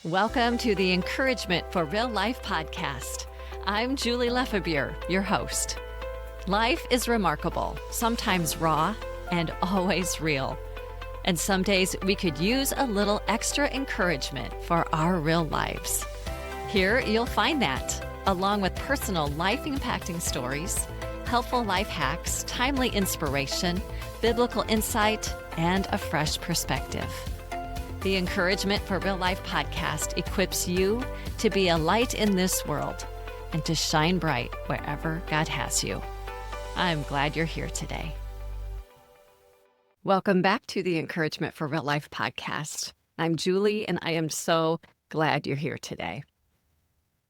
Welcome to the Encouragement for Real Life podcast. I'm Julie Lefebvre, your host. Life is remarkable, sometimes raw and always real. And some days we could use a little extra encouragement for our real lives. Here you'll find that, along with personal life-impacting stories, helpful life hacks, timely inspiration, biblical insight, and a fresh perspective. The Encouragement for Real Life podcast equips you to be a light in this world and to shine bright wherever God has you. I'm glad you're here today. Welcome back to the Encouragement for Real Life podcast. I'm Julie, and I am so glad you're here today.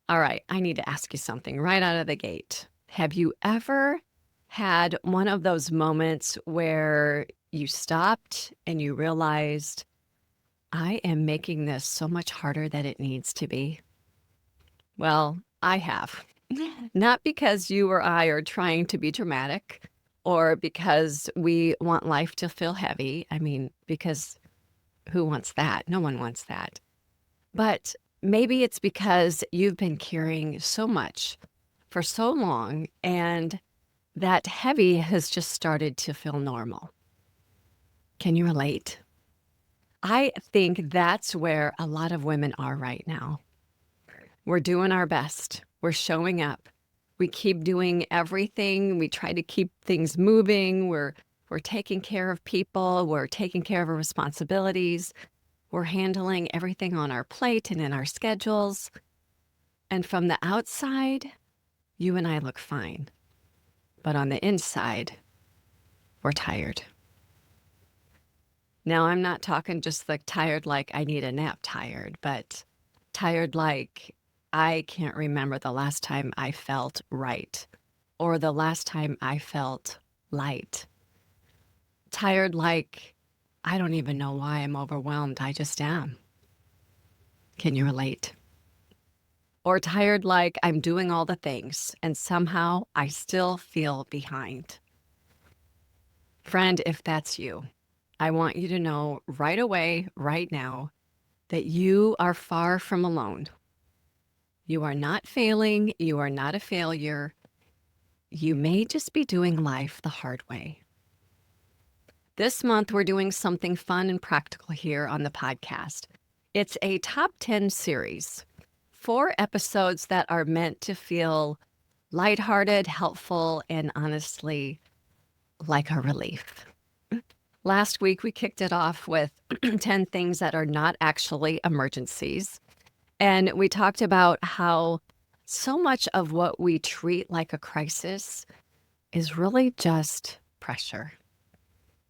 All right, I need to ask you something right out of the gate. Have you ever had one of those moments where you stopped and you realized, I am making this so much harder than it needs to be? Well, I have. Not because you or I are trying to be dramatic or because we want life to feel heavy. Because who wants that? No one wants that. But maybe it's because you've been carrying so much for so long and that heavy has just started to feel normal. Can you relate? I think that's where a lot of women are right now. We're doing our best. We're showing up. We keep doing everything. We try to keep things moving. We're taking care of people. We're taking care of our responsibilities. We're handling everything on our plate and in our schedules. And from the outside, you and I look fine. But on the inside, we're tired. Now, I'm not talking just like tired like I need a nap tired, but tired like I can't remember the last time I felt right or the last time I felt light. Tired like I don't even know why I'm overwhelmed. I just am. Can you relate? Or tired like I'm doing all the things and somehow I still feel behind. Friend, if that's you, I want you to know right away, right now, that you are far from alone. You are not failing. You are not a failure. You may just be doing life the hard way. This month, we're doing something fun and practical here on the podcast. It's a top 10 series, 4 episodes that are meant to feel lighthearted, helpful, and honestly, like a relief. Last week, we kicked it off with 10 things that are not actually emergencies. And we talked about how so much of what we treat like a crisis is really just pressure.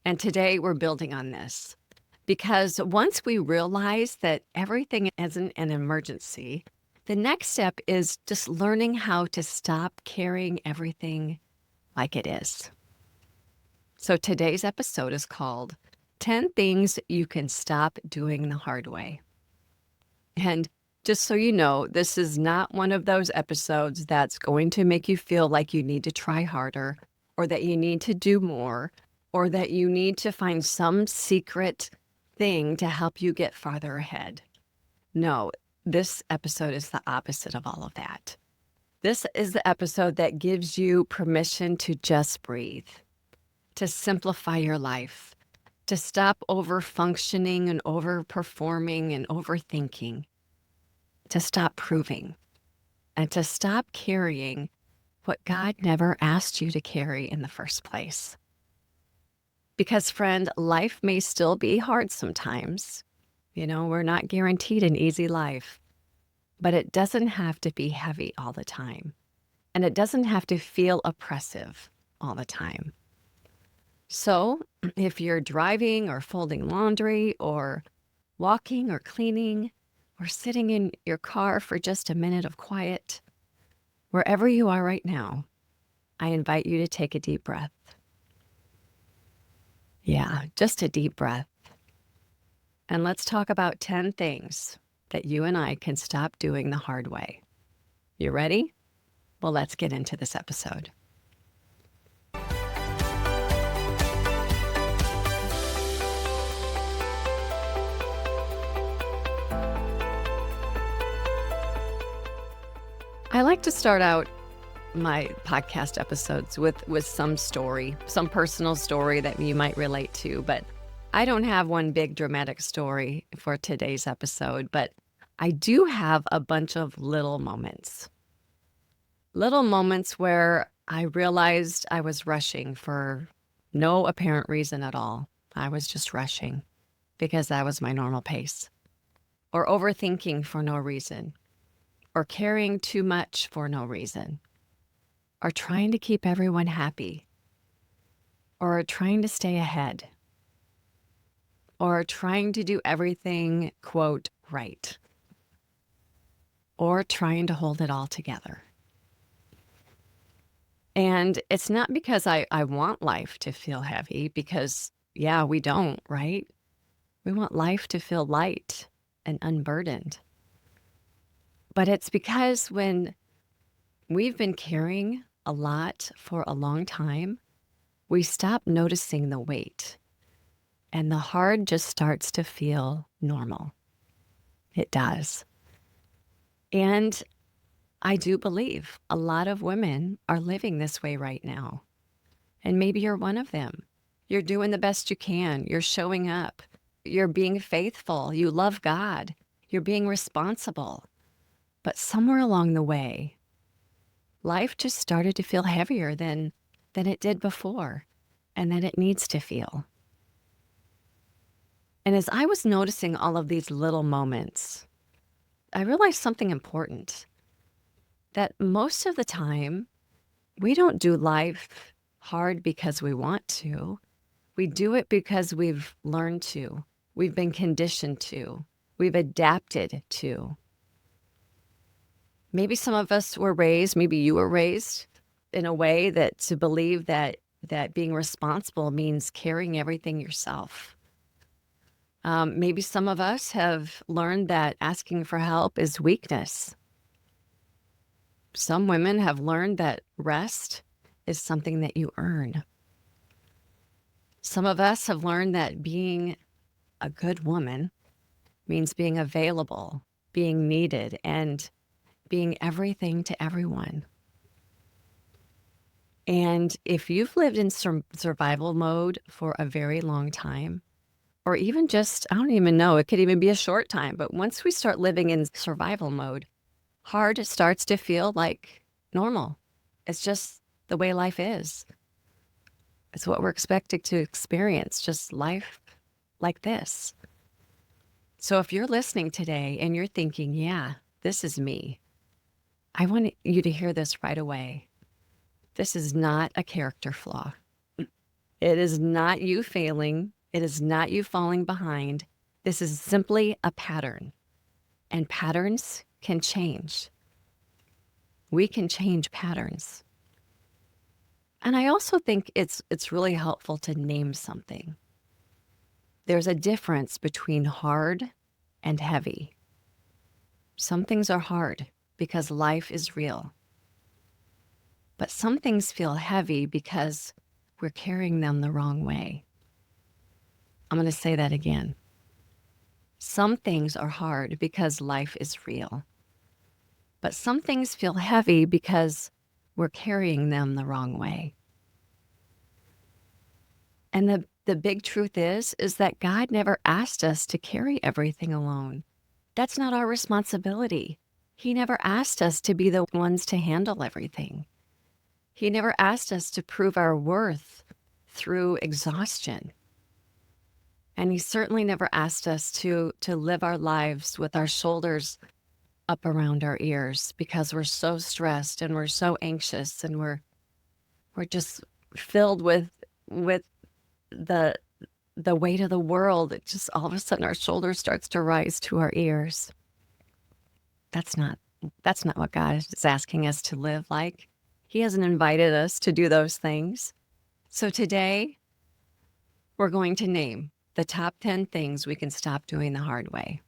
And today, we're building on this. Because once we realize that everything isn't an emergency, the next step is just learning how to stop carrying everything like it is. So today's episode is called 10 Things You Can Stop Doing the Hard Way. And just so you know, this is not one of those episodes that's going to make you feel like you need to try harder or that you need to do more or that you need to find some secret thing to help you get farther ahead. No, this episode is the opposite of all of that. This is the episode that gives you permission to just breathe, to simplify your life, to stop overfunctioning and overperforming and overthinking, to stop proving, and to stop carrying what God never asked you to carry in the first place. Because, friend, life may still be hard sometimes. We're not guaranteed an easy life, but it doesn't have to be heavy all the time, and it doesn't have to feel oppressive all the time. So if you're driving or folding laundry or walking or cleaning or sitting in your car for just a minute of quiet, wherever you are right now, I invite you to take a deep breath. Yeah, just a deep breath. And let's talk about 10 things that you and I can stop doing the hard way. You ready? Well, let's get into this episode. I like to start out my podcast episodes with some story, some personal story that you might relate to, but I don't have one big dramatic story for today's episode, but I do have a bunch of little moments. Little moments where I realized I was rushing for no apparent reason at all. I was just rushing because that was my normal pace, or overthinking for no reason, or carrying too much for no reason, or trying to keep everyone happy, or trying to stay ahead, or trying to do everything, quote, right, or trying to hold it all together. And it's not because I want life to feel heavy, because, yeah, we don't, right? We want life to feel light and unburdened. But it's because when we've been carrying a lot for a long time, we stop noticing the weight, and the hard just starts to feel normal. It does. And I do believe a lot of women are living this way right now. And maybe you're one of them. You're doing the best you can. You're showing up. You're being faithful. You love God. You're being responsible. But somewhere along the way, life just started to feel heavier than it did before, and that it needs to feel. And as I was noticing all of these little moments, I realized something important, that most of the time, we don't do life hard because we want to. We do it because we've learned to. We've been conditioned to. We've adapted to. Maybe some of us were raised, maybe you were raised in a way that to believe that being responsible means carrying everything yourself. Maybe some of us have learned that asking for help is weakness. Some women have learned that rest is something that you earn. Some of us have learned that being a good woman means being available, being needed, and being everything to everyone. And if you've lived in survival mode for a very long time, or even just, I don't even know, it could even be a short time, but once we start living in survival mode, hard starts to feel like normal. It's just the way life is. It's what we're expected to experience, just life like this. So if you're listening today and you're thinking, yeah, this is me, I want you to hear this right away. This is not a character flaw. It is not you failing. It is not you falling behind. This is simply a pattern. And patterns can change. We can change patterns. And I also think it's really helpful to name something. There's a difference between hard and heavy. Some things are hard because life is real. But some things feel heavy because we're carrying them the wrong way. I'm going to say that again. Some things are hard because life is real. But some things feel heavy because we're carrying them the wrong way. And the big truth is that God never asked us to carry everything alone. That's not our responsibility. He never asked us to be the ones to handle everything. He never asked us to prove our worth through exhaustion. And he certainly never asked us to live our lives with our shoulders up around our ears because we're so stressed and we're so anxious and we're just filled with the weight of the world. It just all of a sudden our shoulder starts to rise to our ears. That's not what God is asking us to live like. He hasn't invited us to do those things. So today, we're going to name the top 10 things we can stop doing the hard way.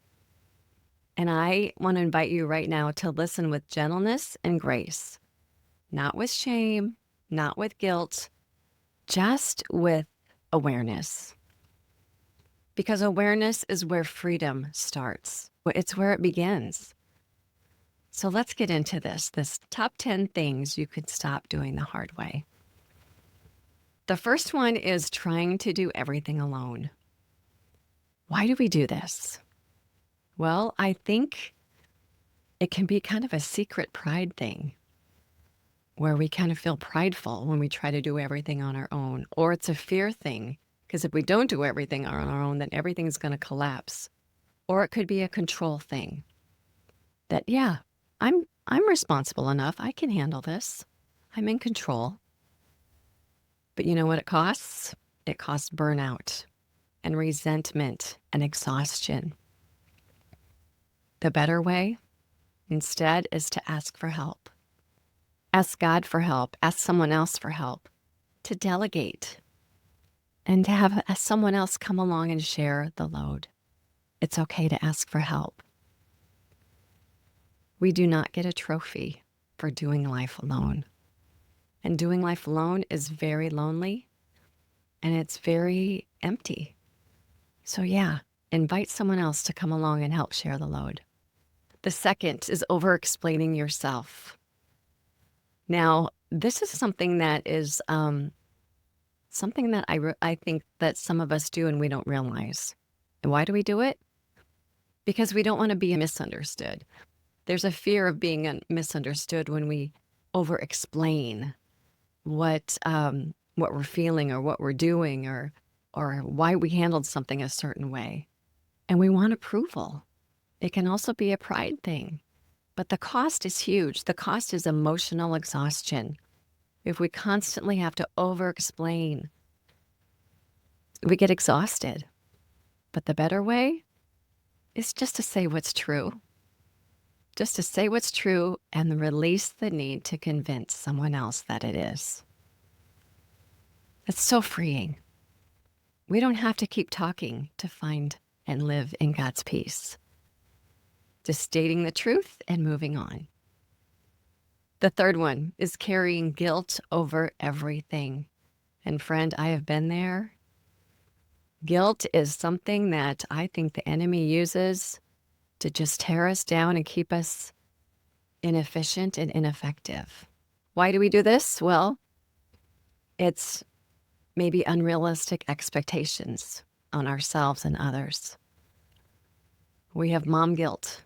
And I want to invite you right now to listen with gentleness and grace, not with shame, not with guilt, just with awareness. Because awareness is where freedom starts. It's where it begins. So let's get into this top 10 things you could stop doing the hard way. The first one is trying to do everything alone. Why do we do this? Well, I think it can be kind of a secret pride thing where we kind of feel prideful when we try to do everything on our own, or it's a fear thing because if we don't do everything on our own, then everything's going to collapse. Or it could be a control thing that, yeah, I'm responsible enough. I can handle this. I'm in control. But you know what it costs? It costs burnout and resentment and exhaustion. The better way, instead, is to ask for help. Ask God for help. Ask someone else for help. To delegate and to have someone else come along and share the load. It's okay to ask for help. We do not get a trophy for doing life alone. And doing life alone is very lonely and it's very empty. So yeah, invite someone else to come along and help share the load. The second is over-explaining yourself. Now, this is something that is something that I think that some of us do and we don't realize. And why do we do it? Because we don't want to be misunderstood. There's a fear of being misunderstood when we over-explain what we're feeling or what we're doing or why we handled something a certain way. And we want approval. It can also be a pride thing. But the cost is huge. The cost is emotional exhaustion. If we constantly have to over-explain, we get exhausted. But the better way is just to say what's true. Just to say what's true and release the need to convince someone else that it is. It's so freeing. We don't have to keep talking to find and live in God's peace. Just stating the truth and moving on. The third one is carrying guilt over everything. And friend, I have been there. Guilt is something that I think the enemy uses to just tear us down and keep us inefficient and ineffective. Why do we do this? Well, it's maybe unrealistic expectations on ourselves and others. We have mom guilt.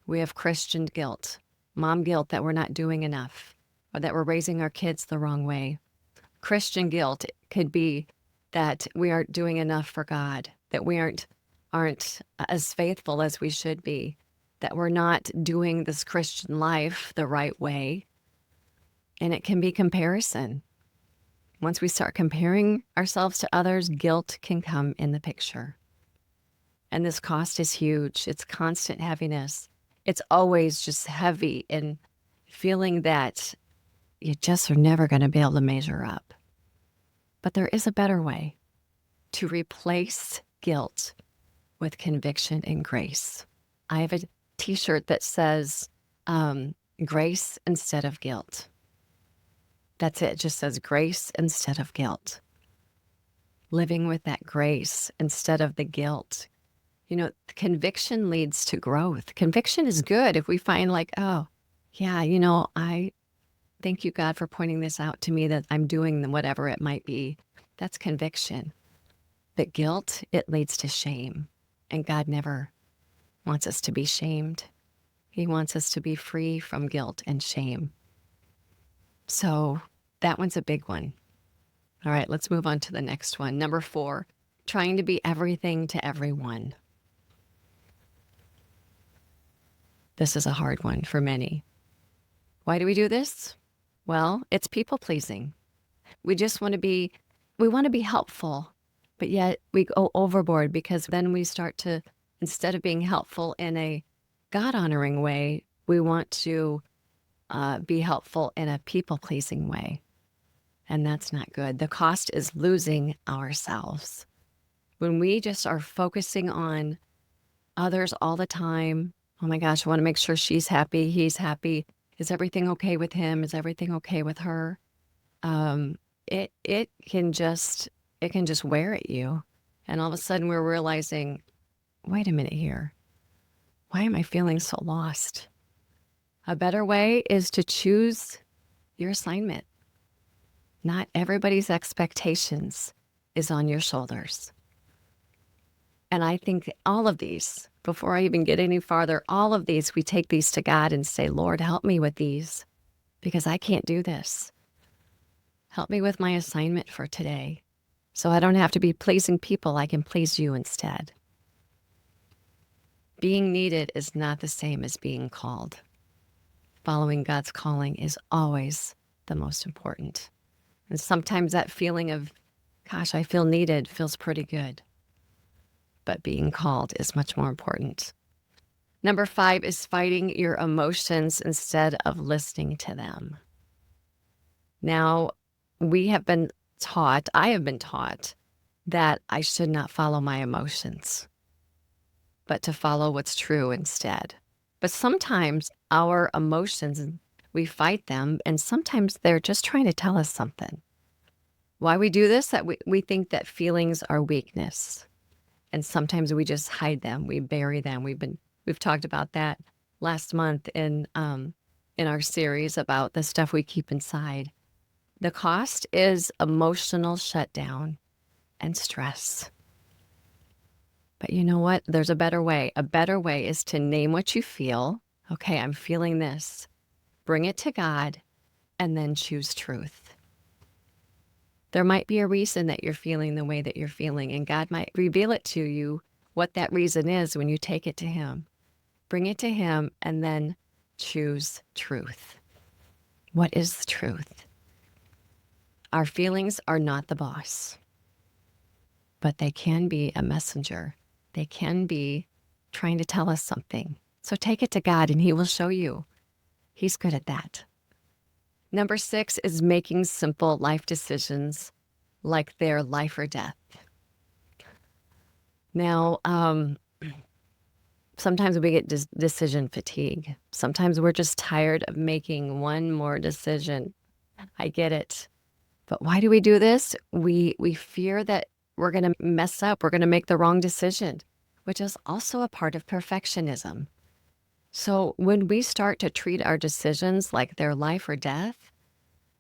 We have Christian guilt. Mom guilt that we're not doing enough or that we're raising our kids the wrong way. Christian guilt could be that we aren't doing enough for God, that we aren't as faithful as we should be, that we're not doing this Christian life the right way. And it can be comparison. Once we start comparing ourselves to others, guilt can come in the picture. And this cost is huge. It's constant heaviness. It's always just heavy and feeling that you just are never going to be able to measure up. But there is a better way to replace guilt with conviction and grace. I have a t-shirt that says grace instead of guilt. That's it. It just says grace instead of guilt. Living with that grace instead of the guilt. You know, conviction leads to growth. Conviction is good if we find like, oh, yeah, you know, I thank you, God, for pointing this out to me that I'm doing whatever it might be. That's conviction. But guilt, it leads to shame. And God never wants us to be shamed. He wants us to be free from guilt and shame. So that one's a big one. All right, let's move on to the next one. Number 4, trying to be everything to everyone. This is a hard one for many. Why do we do this? Well, it's people pleasing. We want to be helpful, but yet we go overboard because then we start to, instead of being helpful in a God-honoring way, we want to be helpful in a people-pleasing way. And that's not good. The cost is losing ourselves. When we just are focusing on others all the time, oh my gosh, I want to make sure she's happy, he's happy. Is everything okay with him? Is everything okay with her? It can just wear at you. And all of a sudden we're realizing, wait a minute here. Why am I feeling so lost? A better way is to choose your assignment. Not everybody's expectations is on your shoulders. And I think all of these, before I even get any farther, all of these, we take these to God and say, Lord, help me with these because I can't do this. Help me with my assignment for today so I don't have to be pleasing people. I can please you instead. Being needed is not the same as being called. Following God's calling is always the most important. And sometimes that feeling of, gosh, I feel needed feels pretty good. But being called is much more important. Number 5 is fighting your emotions instead of listening to them. Now, I have been taught that I should not follow my emotions, but to follow what's true instead. But sometimes our emotions, we fight them, and sometimes they're just trying to tell us something. Why we do this? That we think that feelings are weakness, and sometimes we just hide them. We bury them. We've talked about that last month in our series about the stuff we keep inside. The cost is emotional shutdown and stress. But you know what? There's a better way. A better way is to name what you feel. Okay, I'm feeling this. Bring it to God and then choose truth. There might be a reason that you're feeling the way that you're feeling, and God might reveal it to you what that reason is when you take it to Him. Bring it to Him and then choose truth. What is the truth? Our feelings are not the boss, but they can be a messenger. They can be trying to tell us something. So take it to God and He will show you. He's good at that. Number 6 is making simple life decisions like they're life or death. Now, sometimes we get decision fatigue. Sometimes we're just tired of making one more decision. I get it. But why do we do this? We fear that we're going to mess up. We're going to make the wrong decision, which is also a part of perfectionism. So when we start to treat our decisions like they're life or death,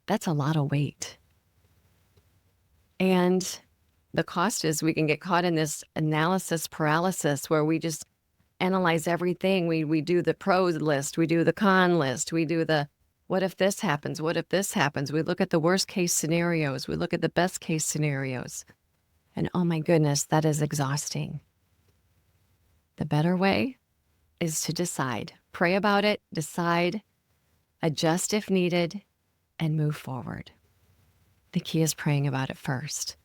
that's a lot of weight. And the cost is we can get caught in this analysis paralysis where we just analyze everything. We do the pros list. We do the con list. We do the what if this happens? What if this happens? We look at the worst case scenarios. We look at the best case scenarios. And oh my goodness, that is exhausting. The better way is to decide. Pray about it, decide, adjust if needed, and move forward. The key is praying about it first.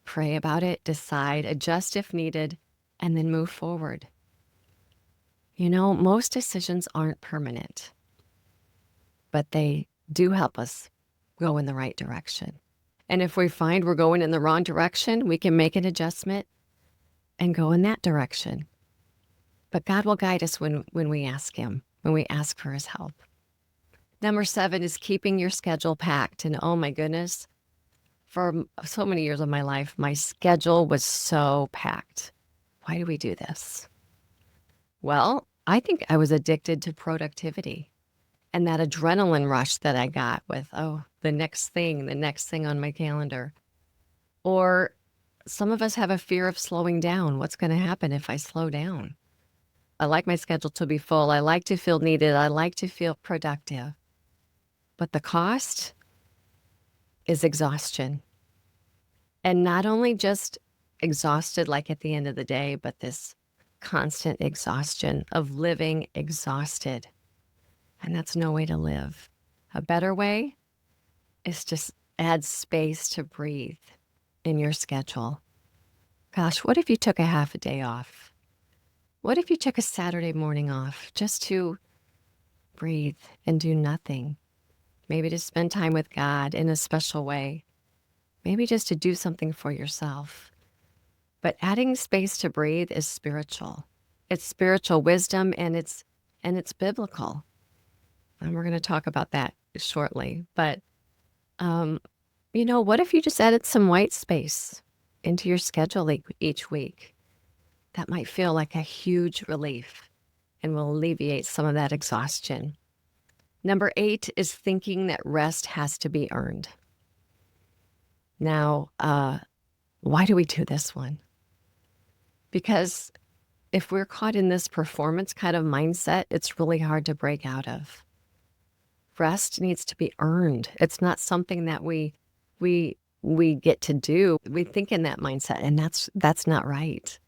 Pray about it, decide, adjust if needed, and then move forward. You know, most decisions aren't permanent, but they do help us go in the right direction. And if we find we're going in the wrong direction, we can make an adjustment and go in that direction. But God will guide us when we ask Him, when we ask for His help. Number 7 is keeping your schedule packed. And oh my goodness, for so many years of my life, my schedule was so packed. Why do we do this? Well, I think I was addicted to productivity and that adrenaline rush that I got with, the next thing on my calendar. Or some of us have a fear of slowing down. What's going to happen if I slow down? I like my schedule to be full. I like to feel needed. I like to feel productive. But the cost is exhaustion. And not only just exhausted like at the end of the day, but this constant exhaustion of living exhausted. And that's no way to live. A better way is just add space to breathe in your schedule. Gosh, what if you took a half a day off? What if you took a Saturday morning off just to breathe and do nothing? Maybe to spend time with God in a special way. Maybe just to do something for yourself. But adding space to breathe is spiritual. It's spiritual wisdom and it's biblical. And we're going to talk about that shortly. But, what if you just added some white space into your schedule each week? That might feel like a huge relief and will alleviate some of that exhaustion. Number 8 is thinking that rest has to be earned. Now, why do we do this one? Because if we're caught in this performance kind of mindset, it's really hard to break out of. Rest needs to be earned. It's not something that we get to do. We think in that mindset, and that's not right.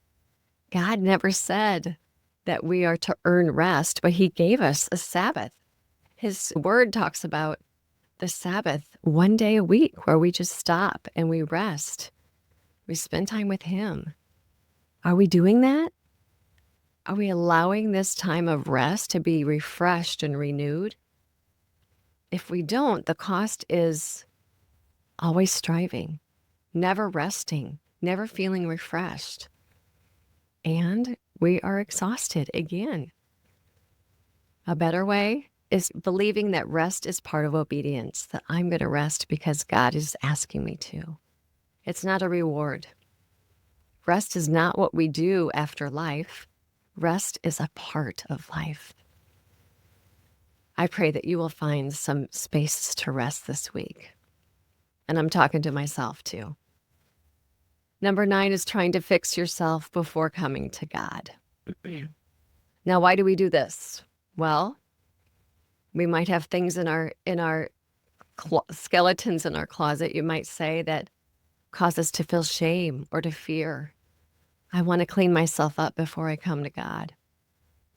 God never said that we are to earn rest, but he gave us a Sabbath. His word talks about the Sabbath, one day a week where we just stop and we rest. We spend time with him. Are we doing that? Are we allowing this time of rest to be refreshed and renewed? If we don't, the cost is always striving, never resting, never feeling refreshed. And we are exhausted again. A better way is believing that rest is part of obedience, that I'm going to rest because God is asking me to. It's not a reward. Rest is not what we do after life. Rest is a part of life. I pray that you will find some spaces to rest this week. And I'm talking to myself too. Number 9 is trying to fix yourself before coming to God. Now, why do we do this? Well, we might have things in our skeletons in our closet, you might say, that cause us to feel shame or to fear. I want to clean myself up before I come to God.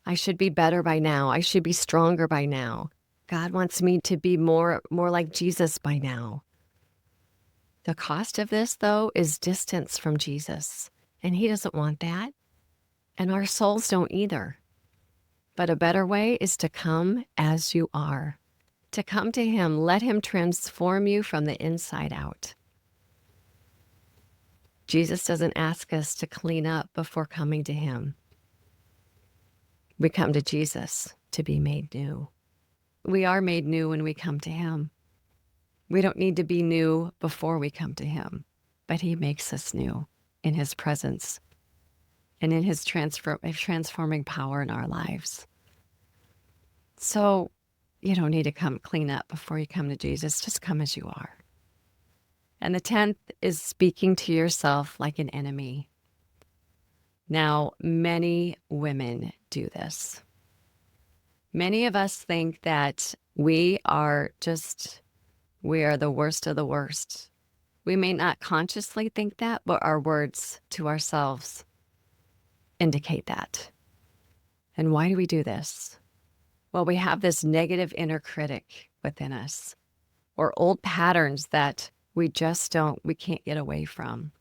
I should be better by now. I should be stronger by now. God wants me to be more like Jesus by now. The cost of this, though, is distance from Jesus, and he doesn't want that, and our souls don't either. But a better way is to come as you are, to come to him. Let him transform you from the inside out. Jesus doesn't ask us to clean up before coming to him. We come to Jesus to be made new. We are made new when we come to him. We don't need to be new before we come to him, but he makes us new in his presence and in his transforming power in our lives. So you don't need to come clean up before you come to Jesus. Just come as you are. And the 10th is speaking to yourself like an enemy. Now, many women do this. Many of us think that we are the worst of the worst. We may not consciously think that, but our words to ourselves indicate that. And why do we do this? Well, we have this negative inner critic within us, or old patterns that we can't get away from,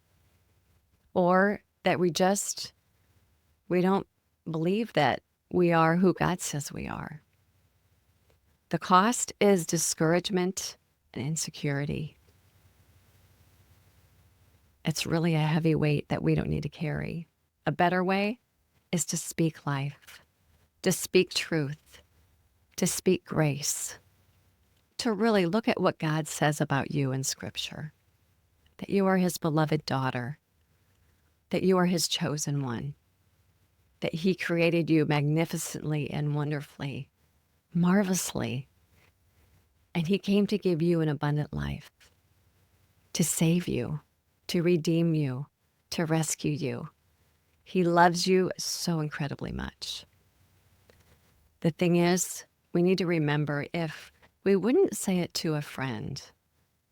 or that we don't believe that we are who God says we are. The cost is discouragement and insecurity. It's really a heavy weight that we don't need to carry. A better way is to speak life, to speak truth, to speak grace, to really look at what God says about you in Scripture, that you are his beloved daughter, that you are his chosen one, that he created you magnificently and wonderfully, marvelously, and he came to give you an abundant life, to save you, to redeem you, to rescue you. He loves you so incredibly much. The thing is, we need to remember, if we wouldn't say it to a friend,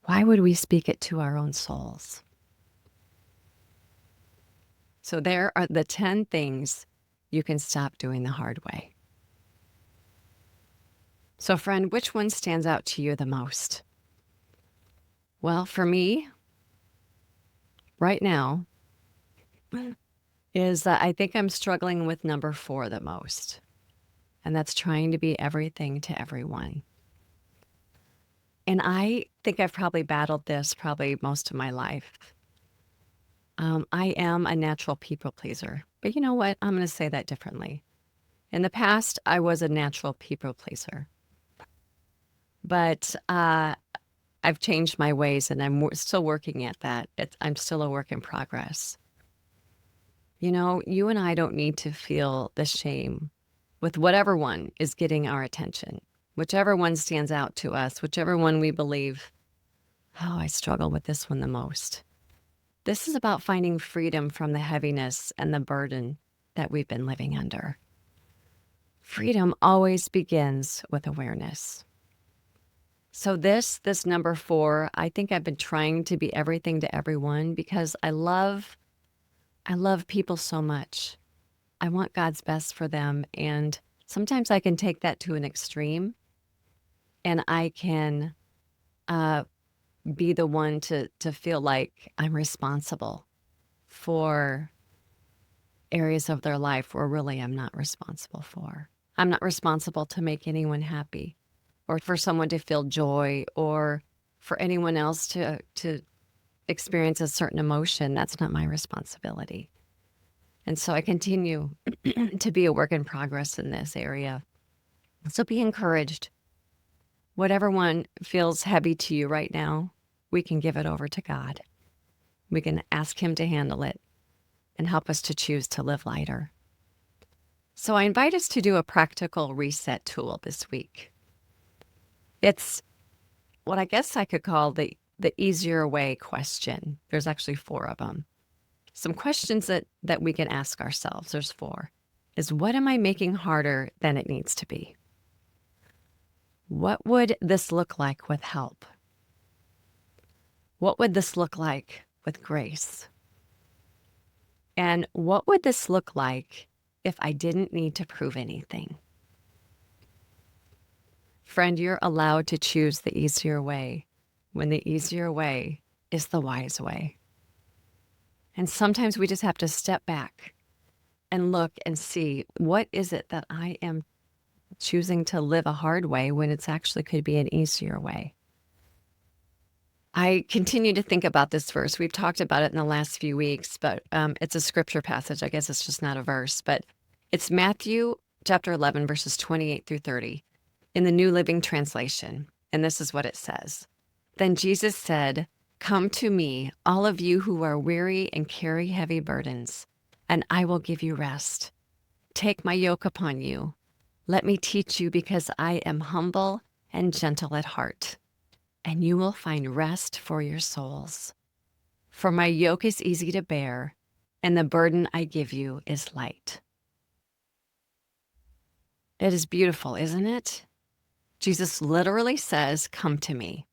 why would we speak it to our own souls? So there are the 10 things you can stop doing the hard way. So friend, which one stands out to you the most? Well, for me, right now, is that I think I'm struggling with number 4 the most. And that's trying to be everything to everyone. And I think I've probably battled this most of my life. I am a natural people pleaser. But you know what? I'm going to say that differently. In the past, I was a natural people pleaser. But I've changed my ways, and I'm still working at that. I'm still a work in progress. You know, you and I don't need to feel the shame with whatever one is getting our attention. whichever one stands out to us, whichever one we believe, oh, I struggle with this one the most. This is about finding freedom from the heaviness and the burden that we've been living under. Freedom always begins with awareness. So this number 4, I think I've been trying to be everything to everyone because I love people so much. I want God's best for them, and sometimes I can take that to an extreme, and I can be the one to feel like I'm responsible for areas of their life where really I'm not responsible for. I'm not responsible to make anyone happy, or for someone to feel joy, or for anyone else to experience a certain emotion. That's not my responsibility. And so I continue to be a work in progress in this area. So be encouraged. Whatever one feels heavy to you right now, we can give it over to God. We can ask Him to handle it and help us to choose to live lighter. So I invite us to do a practical reset tool this week. It's what I guess I could call the easier way question. There's actually 4 of them. Some questions that we can ask ourselves, there's 4, is what am I making harder than it needs to be? What would this look like with help? What would this look like with grace? And what would this look like if I didn't need to prove anything? Friend, you're allowed to choose the easier way when the easier way is the wise way. And sometimes we just have to step back and look and see, what is it that I am choosing to live a hard way when it's actually could be an easier way? I continue to think about this verse. We've talked about it in the last few weeks, but it's a scripture passage. I guess it's just not a verse, but it's Matthew chapter 11, verses 28 through 30 in the New Living Translation. And this is what it says. Then Jesus said, "Come to me, all of you who are weary and carry heavy burdens, and I will give you rest. Take my yoke upon you. Let me teach you, because I am humble and gentle at heart, and you will find rest for your souls. For my yoke is easy to bear, and the burden I give you is light." It is beautiful, isn't it? Jesus literally says, "Come to me."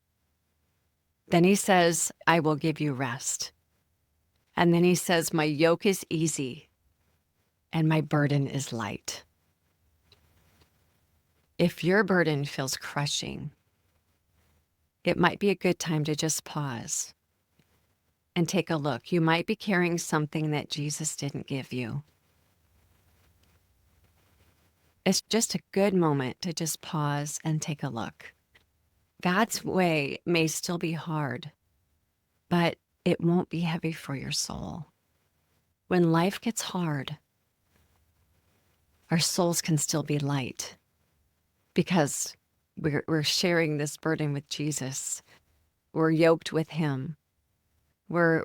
Then he says, "I will give you rest." And then he says, "My yoke is easy and my burden is light." If your burden feels crushing, it might be a good time to just pause and take a look. You might be carrying something that Jesus didn't give you. It's just a good moment to just pause and take a look. God's way may still be hard, but it won't be heavy for your soul. When life gets hard, our souls can still be light because we're sharing this burden with Jesus. We're yoked with Him. We're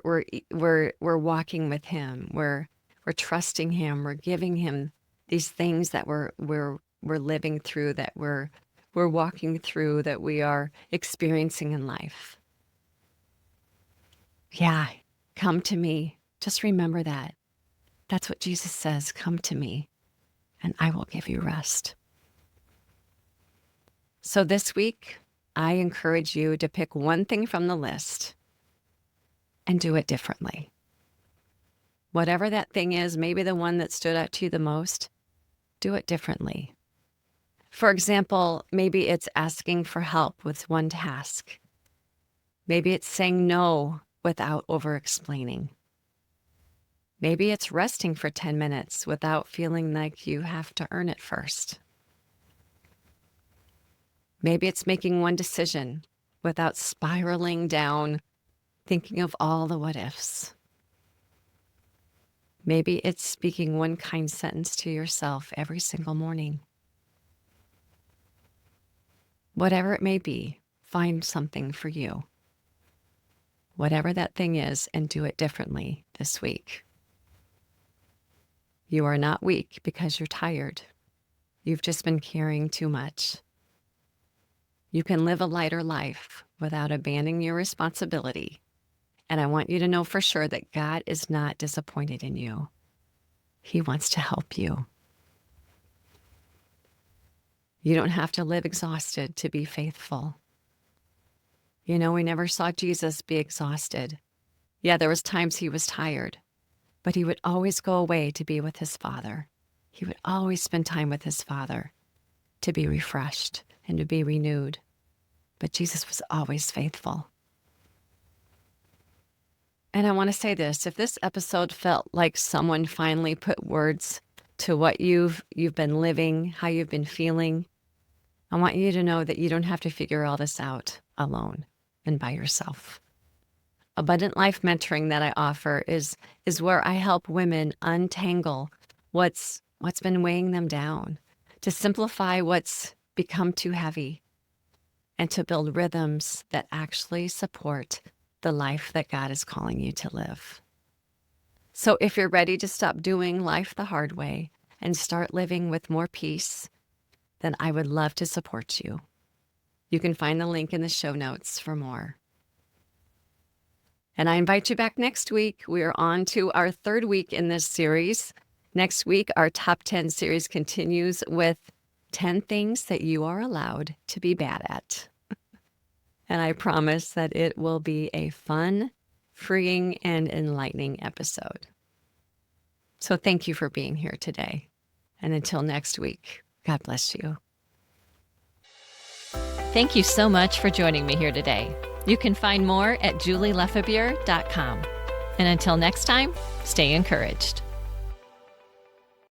walking with Him. We're trusting Him. We're giving Him these things that we're living through, that we're walking through, that we are experiencing in life. Yeah, come to me. Just remember that. That's what Jesus says. Come to me, and I will give you rest. So this week, I encourage you to pick one thing from the list and do it differently. Whatever that thing is, maybe the one that stood out to you the most, do it differently. For example, maybe it's asking for help with one task. Maybe it's saying no without over-explaining. Maybe it's resting for 10 minutes without feeling like you have to earn it first. Maybe it's making one decision without spiraling down, thinking of all the what-ifs. Maybe it's speaking one kind sentence to yourself every single morning. Whatever it may be, find something for you. Whatever that thing is, and do it differently this week. You are not weak because you're tired. You've just been carrying too much. You can live a lighter life without abandoning your responsibility. And I want you to know for sure that God is not disappointed in you. He wants to help you. You don't have to live exhausted to be faithful. You know, we never saw Jesus be exhausted. Yeah, there was times he was tired, but he would always go away to be with his Father. He would always spend time with his Father to be refreshed and to be renewed. But Jesus was always faithful. And I want to say this, if this episode felt like someone finally put words to what you've been living, how you've been feeling, I want you to know that you don't have to figure all this out alone and by yourself. Abundant Life Mentoring that I offer is where I help women untangle what's been weighing them down, to simplify what's become too heavy, and to build rhythms that actually support the life that God is calling you to live. So if you're ready to stop doing life the hard way and start living with more peace, then I would love to support you. You can find the link in the show notes for more. And I invite you back next week. We are on to our third week in this series. Next week, our Top 10 series continues with 10 things that you are allowed to be bad at. And I promise that it will be a fun, freeing, and enlightening episode. So thank you for being here today. And until next week, God bless you. Thank you so much for joining me here today. You can find more at julielefebure.com. And until next time, stay encouraged.